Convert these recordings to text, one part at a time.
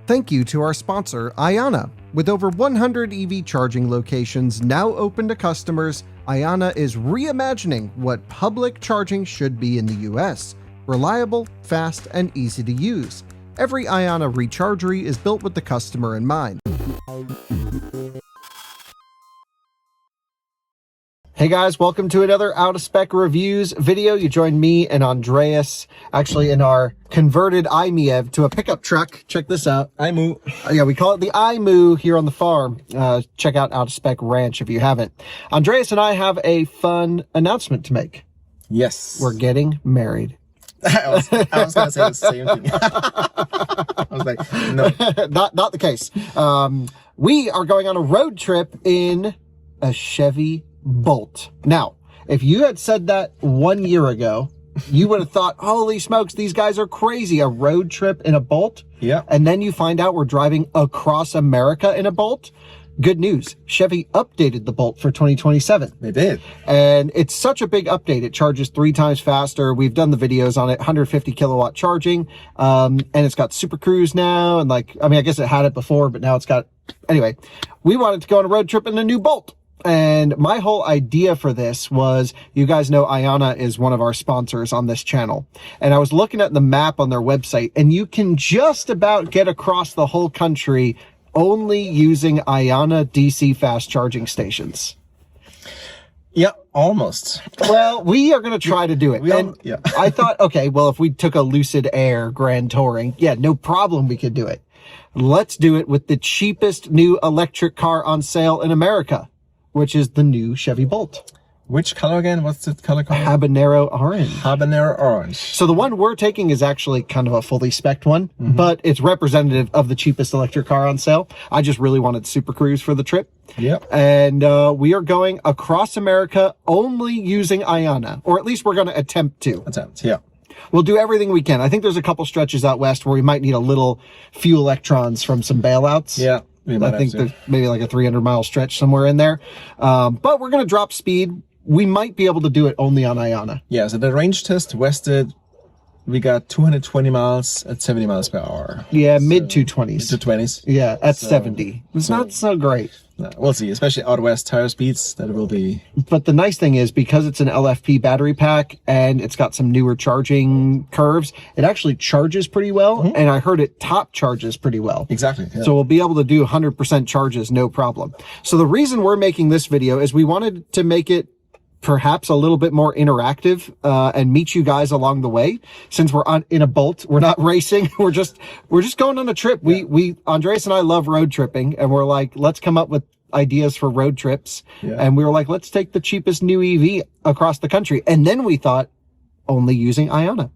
Thank you to our sponsor, IONNA. With over 100 EV charging locations now open to customers, IONNA is reimagining what public charging should be in the US. Reliable, fast, and easy to use. Every IONNA rechargery is built with the customer in mind. Hey guys, welcome to another Out of Spec Reviews video. You joined me and Andreas actually in our converted iMiev to a pickup truck. Check this out. iMoo. Yeah, we call it the iMoo here on the farm. Check out Out of Spec Ranch if you haven't. Andreas and I have a fun announcement to make. Yes. We're getting married. I was going to say the same thing. I was like, no. Not the case. We are going on a road trip in a Chevy Bolt. Now, if you had said that 1 year ago, you would have thought, holy smokes, these guys are crazy. A road trip in a Bolt? Yeah. And then you find out we're driving across America in a Bolt? Good news. Chevy updated the Bolt for 2027. They did. And it's such a big update. It charges 3 times faster. We've done the videos on it, 150 kilowatt charging. And it's got Super Cruise now. And I guess it had it before, but now it's got, anyway, we wanted to go on a road trip in a new Bolt. And my whole idea for this was, you guys know IONNA is one of our sponsors on this channel. And I was looking at the map on their website, and you can just about get across the whole country only using IONNA DC fast charging stations. Yeah, almost. Well, we are going to try to do it. Yeah. I thought, okay, well, if we took a Lucid Air Grand Touring, yeah, no problem, we could do it. Let's do it with the cheapest new electric car on sale in America, which is the new Chevy Bolt. Which color again? What's the color called? Habanero orange. Habanero orange. So the one we're taking is actually kind of a fully spec'd one, but it's representative of the cheapest electric car on sale. I just really wanted Super Cruise for the trip. Yep. And we are going across America only using IONNA, or at least we're going to attempt to. Yeah. We'll do everything we can. I think there's a couple stretches out west where we might need a little few electrons from some bailouts. Yeah. I think there's maybe like a 300-mile stretch somewhere in there. But we're going to drop speed. We might be able to do it only on IONNA. Yeah, so the range test wested, we got 220 miles at 70 miles per hour. Yeah, mid-220s. Mid-220s. Yeah, at 70. It's not so great. No, we'll see, especially out west higher speeds, that will be. But the nice thing is, because it's an LFP battery pack and it's got some newer charging curves, it actually charges pretty well. And I heard it top charges pretty well. Exactly. Yeah. So we'll be able to do 100% charges, no problem. So the reason we're making this video is we wanted to make it perhaps a little bit more interactive, and meet you guys along the way. Since we're in a Bolt, we're not racing. We're just going on a trip. Yeah. Andreas and I love road tripping, and we're like, let's come up with ideas for road trips. Yeah. And we were like, let's take the cheapest new EV across the country. And then we thought, only using IONNA.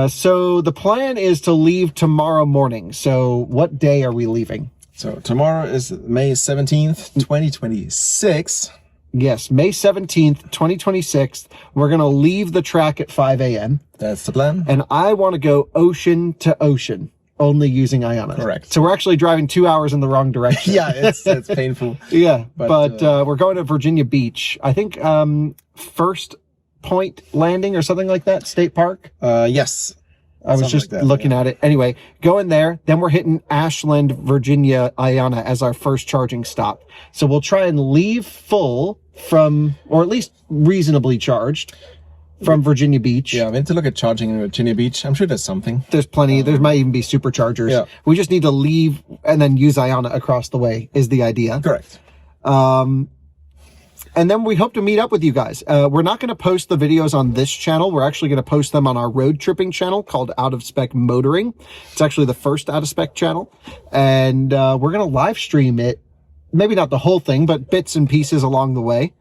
So the plan is to leave tomorrow morning. So what day are we leaving? So tomorrow is May 17th, 2026. Yes, May 17th, 2026. We're going to leave the track at 5 a.m. That's the plan. And I want to go ocean to ocean, only using IONNA. Correct. So we're actually driving 2 hours in the wrong direction. Yeah, it's painful. Yeah, but we're going to Virginia Beach. I think First Point Landing or something like that, State Park. Yes. I was just looking at it. Anyway, going there, then we're hitting Ashland, Virginia, IONNA as our first charging stop. So we'll try and leave full from, or at least reasonably charged from Virginia Beach. Yeah, we need to look at charging in Virginia Beach. I'm sure there's something. There's plenty. There might even be superchargers. Yeah. We just need to leave and then use IONNA across the way is the idea. Correct. And then we hope to meet up with you guys. We're not going to post the videos on this channel. We're actually going to post them on our road tripping channel called Out of Spec Motoring. It's actually the first Out of Spec channel. And we're going to live stream it. Maybe not the whole thing, but bits and pieces along the way.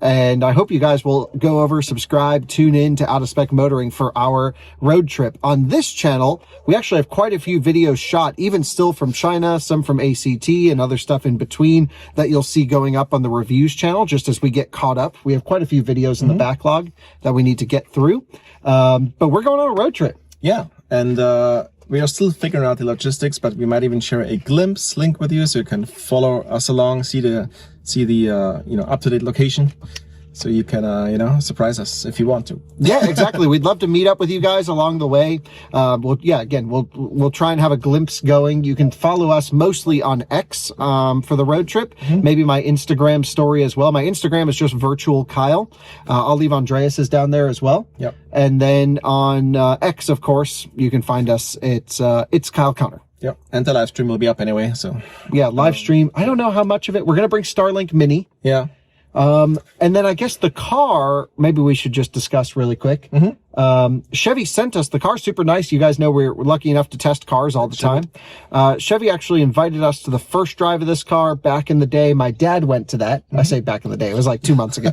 And I hope you guys will go over, subscribe, tune in to Out of Spec Motoring for our road trip. On this channel, we actually have quite a few videos shot, even still from China, some from ACT and other stuff in between that you'll see going up on the reviews channel just as we get caught up. We have quite a few videos in the backlog that we need to get through. But we're going on a road trip. Yeah. And we are still figuring out the logistics, but we might even share a glimpse link with you so you can follow us along, see the up-to-date location. so you can, you know, surprise us if you want to. Yeah, exactly. We'd love to meet up with you guys along the way. We'll try and have a glimpse going. You can follow us mostly on X for the road trip. Maybe my Instagram story as well. My Instagram is just virtual Kyle. I'll leave Andreas's down there as well. Yep. And then on X, of course, you can find us. It's Kyle Connor. Yep. And the live stream will be up anyway. So yeah, live stream. I don't know how much of it. We're gonna bring Starlink Mini. Yeah. And then I guess the car, maybe we should just discuss really quick. Chevy sent us the car, super nice. You guys know we're lucky enough to test cars all the time. Chevy actually invited us to the first drive of this car back in the day. My dad went to that. I say back in the day, it was like 2 months ago.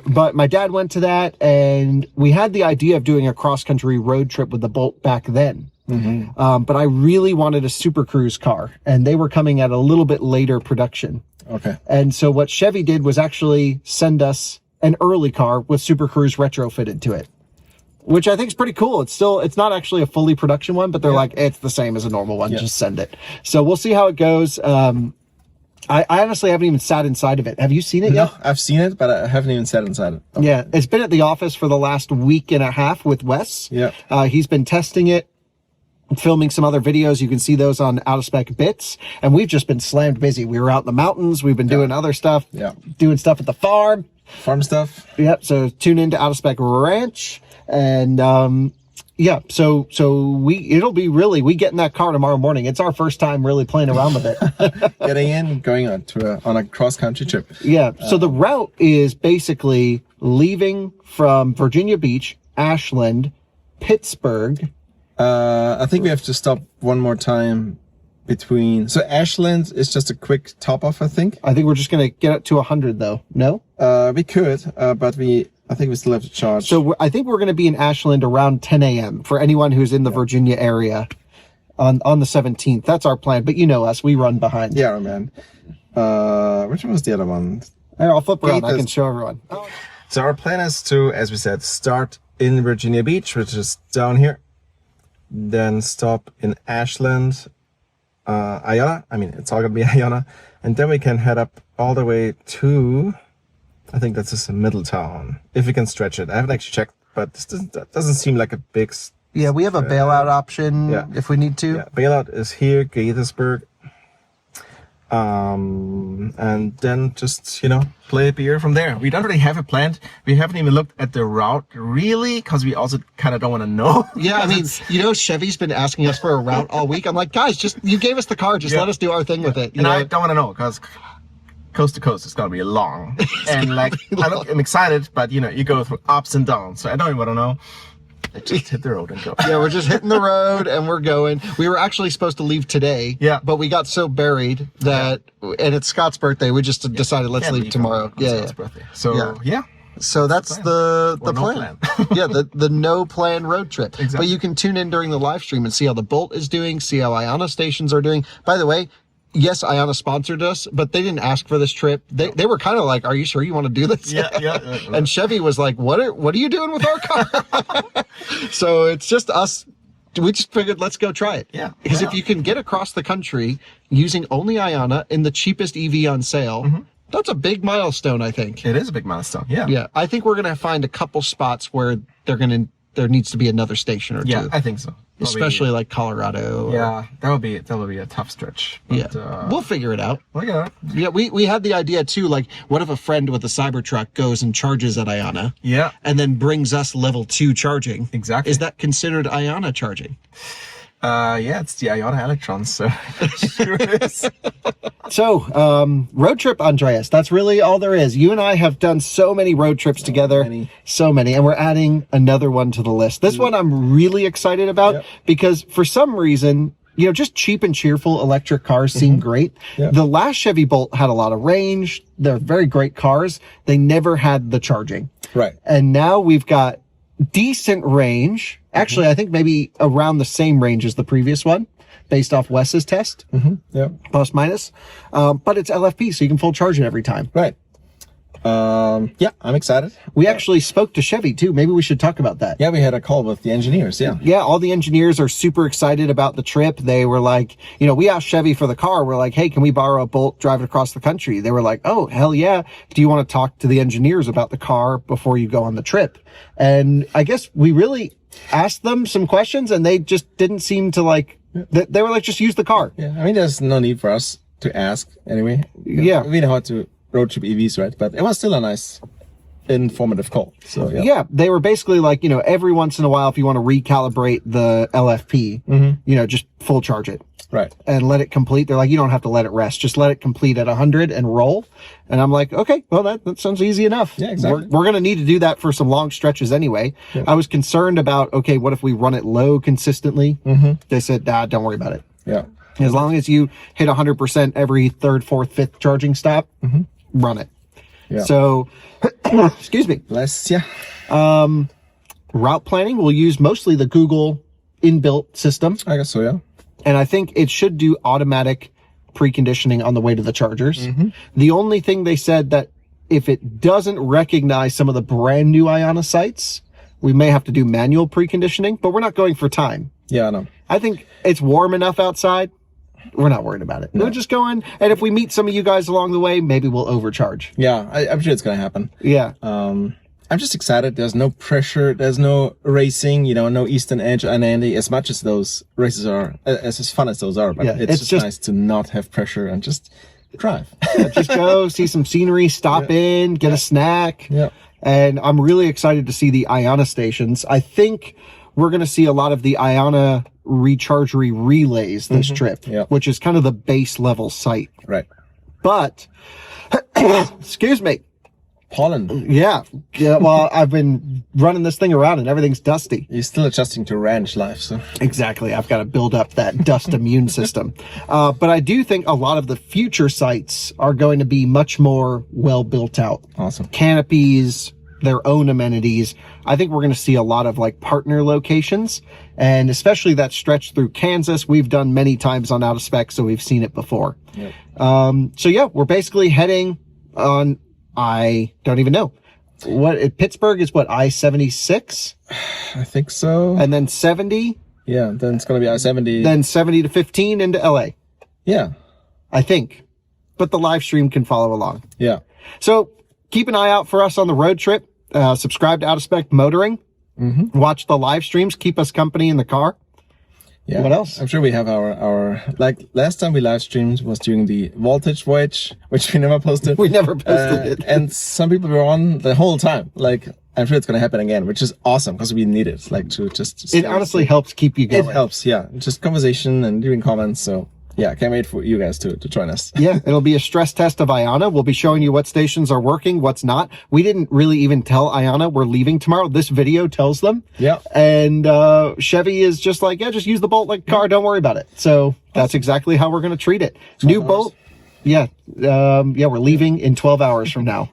But my dad went to that, and we had the idea of doing a cross-country road trip with the Bolt back then. But I really wanted a Super Cruise car, and they were coming at a little bit later production. Okay. And so what Chevy did was actually send us an early car with Super Cruise retrofitted to it, which I think is pretty cool. It's not actually a fully production one, but they're like, it's the same as a normal one. Just send it. So we'll see how it goes. I honestly haven't even sat inside of it. Have you seen it yet? No, I've seen it, but I haven't even sat inside it. Oh. Yeah. It's been at the office for the last week and a half with Wes. Yeah. He's been testing it, filming some other videos. You can see those on Out of Spec Bits, and we've just been slammed busy. We were out in the mountains. We've been doing other stuff, doing stuff at the farm stuff. Yep. So tune into Out of Spec Ranch, and so we get in that car tomorrow morning. It's our first time really playing around with it. Getting in, going on a cross-country trip. Yeah. So the route is basically leaving from Virginia Beach, Ashland, Pittsburgh. I think we have to stop one more time between. So Ashland is just a quick top off, I think. I think we're just going to get it to 100 though. No? We could, but I think we still have to charge. So I think we're going to be in Ashland around 10 a.m. for anyone who's in the Virginia area on the 17th. That's our plan. But you know us, we run behind. Yeah, man. Which one was the other one? Here, I'll flip around. I can show everyone. So our plan is to, as we said, start in Virginia Beach, which is down here. Then stop in Ashland, IONNA. I mean, it's all gonna be IONNA. And then we can head up all the way to, I think that's just Middletown, if we can stretch it. I haven't actually checked, but that doesn't seem like a big... Yeah, we have a bailout option if we need to. Yeah, bailout is here, Gaithersburg. And then just, play a beer from there. We don't really have it planned. We haven't even looked at the route really, because we also kind of don't want to know. Yeah, I mean, Chevy's been asking us for a route all week. I'm like, guys, you gave us the car. Just let us do our thing with it. I don't want to know, because coast to coast is going to be long. And I'm excited, but you go through ups and downs. So I don't even want to know. Just hit the road and go. Yeah, we're just hitting the road and we're going. We were actually supposed to leave today. Yeah. But we got so buried that, and it's Scott's birthday, we just decided let's leave tomorrow. Scott's birthday. So, yeah. So that's the plan. Yeah, the no plan road trip. Exactly. But you can tune in during the live stream and see how the Bolt is doing, see how IONNA stations are doing. By the way, yes, IONNA sponsored us, but they didn't ask for this trip. They were kind of like, "Are you sure you want to do this?" Yeah. And Chevy was like, "What are you doing with our car?" So it's just us. We just figured let's go try it. Yeah. Because if you can get across the country using only IONNA in the cheapest EV on sale, that's a big milestone. I think it is a big milestone. Yeah. Yeah. I think we're gonna find a couple spots where there needs to be another station or two. Yeah, I think so. Especially like Colorado. Yeah, that would be a tough stretch. But, we'll figure it out. We'll get it. Yeah, we had the idea too, like, what if a friend with a Cybertruck goes and charges at IONNA? Yeah. And then brings us level 2 charging. Exactly. Is that considered IONNA charging? Yeah, it's the IONNA Electrons, so sure it is. So, road trip, Andreas, that's really all there is. You and I have done so many road trips together, so many, and we're adding another one to the list. This one I'm really excited about because for some reason, just cheap and cheerful electric cars seem great. Yep. The last Chevy Bolt had a lot of range. They're very great cars. They never had the charging. Right. And now we've got decent range. Actually, I think maybe around the same range as the previous one, based off Wes's test. Yeah. Plus minus. But it's LFP, so you can full charge it every time. Right. Yeah, I'm excited. We actually spoke to Chevy too. Maybe we should talk about that. Yeah, we had a call with the engineers. Yeah. Yeah, all the engineers are super excited about the trip. They were like, you know, we asked Chevy for the car. We're like, hey, can we borrow a Bolt, drive it across the country? They were like, oh, hell yeah. Do you want to talk to the engineers about the car before you go on the trip? And I guess we really asked them some questions and they just didn't seem to like, they were like, just use the car. Yeah, I mean, there's no need for us to ask anyway. Yeah. We know how to road trip EVs, right? But it was still a nice, informative call. So yeah, they were basically like, you know, every once in a while, if you want to recalibrate the LFP, you know, just full charge it. Right. And let it complete. They're like, you don't have to let it rest. Just let it complete at 100 and roll. And I'm like, okay, well, that sounds easy enough. Yeah, exactly. We're going to need to do that for some long stretches anyway. Yeah. I was concerned about, okay, what if we run it low consistently? They said, don't worry about it. Yeah. As long as you hit 100% every third, fourth, fifth charging stop, run it. Yeah. So, excuse me. Bless ya. Route planning, we'll use mostly the Google inbuilt system. I guess so, yeah. And I think it should do automatic preconditioning on the way to the chargers. The only thing they said that if it doesn't recognize some of the brand new IONNA sites, we may have to do manual preconditioning, but we're not going for time. Yeah, I know. I think it's warm enough outside. We're not worried about it. No. We'll just go in, and if we meet some of you guys along the way, maybe we'll overcharge. Yeah, I'm sure it's going to happen. Yeah. I'm just excited. There's no pressure. There's no racing, you know, no Eastern Edge and Andy, as much as those races are, as fun as those are. But it's just nice to not have pressure and just drive. Just go, see some scenery, stop in, get a snack. Yeah. And I'm really excited to see the IONNA stations. I think we're going to see a lot of the IONNA rechargery relays this trip, which is kind of the base level site. Right. But, excuse me. Pollen. Yeah. Well, I've been running this thing around and everything's dusty. You're still adjusting to ranch life, so. Exactly. I've got to build up that dust immune system. But I do think a lot of the future sites are going to be much more well built out. Awesome. Canopies, their own amenities. I think we're going to see a lot of like partner locations, and especially that stretch through Kansas. We've done many times on Out of Spec, so we've seen it before. Yep. So yeah, we're basically heading on, I don't even know. Pittsburgh is what, I-76? I think so. And then 70? Yeah, then it's going to be I-70. Then 70 to 15 into LA. Yeah. I think. But the live stream can follow along. Yeah. So keep an eye out for us on the road trip. Subscribe to Out of Spec Motoring. Watch the live streams. Keep us company in the car. Yeah. What else? I'm sure we have our like last time we live streamed was during the voltage voyage, which we never posted. We never posted it. And some people were on the whole time. Like, I'm sure it's going to happen again, which is awesome because we need it. Like, to just it honestly helps keep you going. It helps, yeah. Just conversation and doing comments. So yeah, can't wait for you guys to join us. Yeah, it'll be a stress test of IONNA. We'll be showing you what stations are working, what's not. We didn't really even tell IONNA we're leaving tomorrow. This video tells them. Yeah. And Chevy is just like, yeah, just use the Bolt like a car. Don't worry about it. So that's exactly how we're going to treat it. New Bolt. Yeah. We're leaving in 12 hours from now.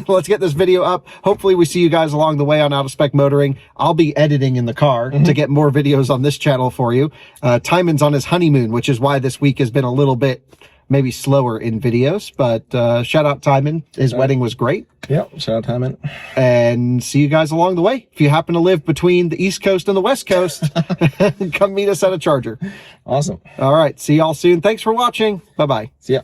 Let's get this video up. Hopefully we see you guys along the way on Out of Spec Motoring. I'll be editing in the car to get more videos on this channel for you. Timon's on his honeymoon, which is why this week has been a little bit maybe slower in videos, but shout out Timon. His wedding was great. Yep, shout out Timon. And see you guys along the way. If you happen to live between the East Coast and the West Coast, come meet us at a charger. Awesome. All right, see y'all soon. Thanks for watching. Bye-bye. See ya.